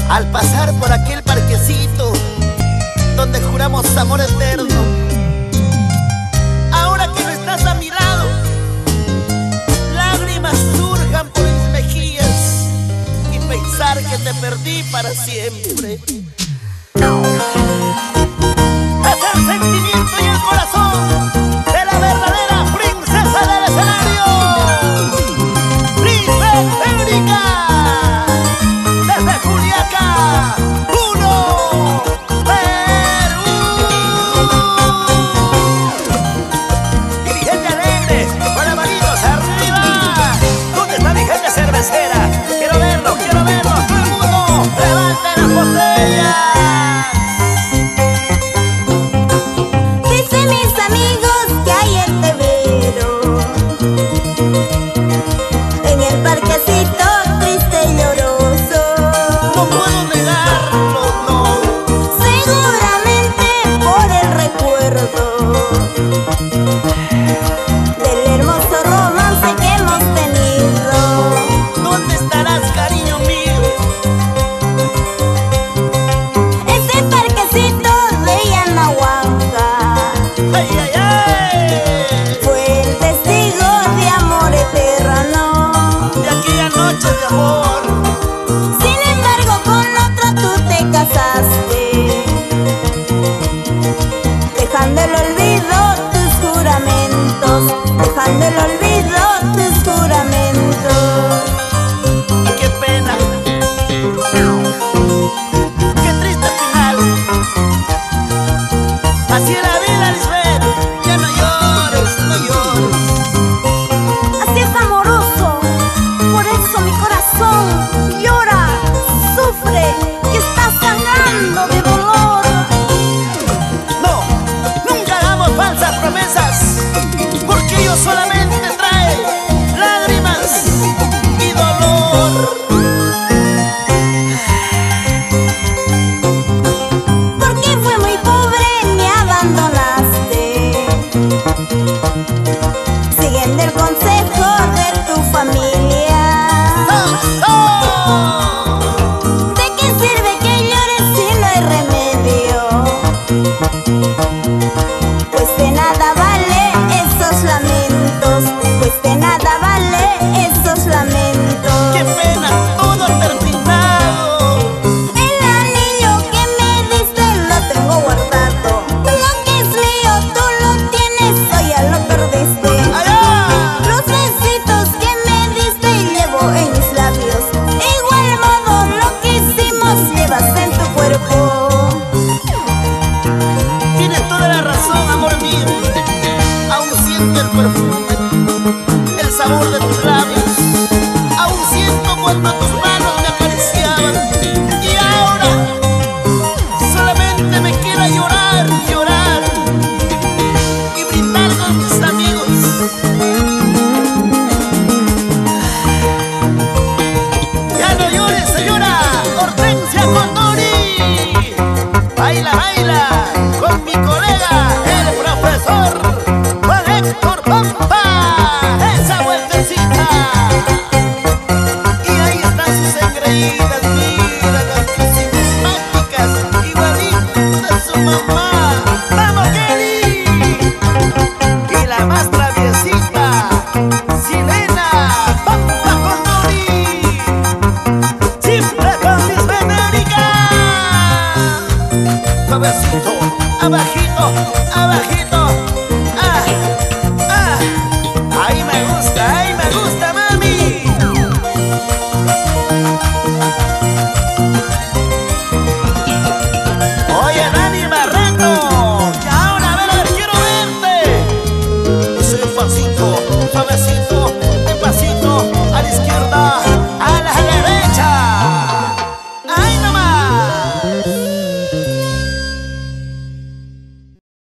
Al pasar por aquel parquecito donde juramos amor eterno, ahora que no estás a mi lado, lágrimas surjan por mis mejillas y pensar que te perdí para siempre. Es el sentimiento y el corazón de la verdadera princesa del escenario, Lisbeth Erika, desde Juliaca, Perú. Dirigente alegre, con las manitos arriba. ¿Dónde está mi gente cervecera? Quiero verlo, todo el mundo, levante las botellas. Sin embargo, con otro tú te casaste, dejando el olvido tus juramentos, dejando el olvido tus juramentos. Qué pena, qué triste final. Así era la vida, Lisbeth. Ya no llores, no llores. Así es amoroso, por eso mi corazón llora, sufre, que está sangrando de dolor. No, nunca hagamos falsas promesas, porque ello solamente trae lágrimas y dolor. Porque fue muy pobre, me abandonaste, siguiendo el consejo de tu familia. ¿De qué sirve que llores si no hay remedio? Pues de nada vale esos lamentos, pues de nada vale esos lamentos. Qué pena, todo terminado. El anillo que me diste lo tengo guardado. Lo que es mío tú lo tienes o ya lo perdiste. ¡Allá! Los besitos que me diste llevo en mis labios. Igual modo lo que hicimos llevas en tu cuerpo. Tienes toda la razón, amor mío. Aún siento el perfume, el sabor de tus labios. Aún siento cuando tus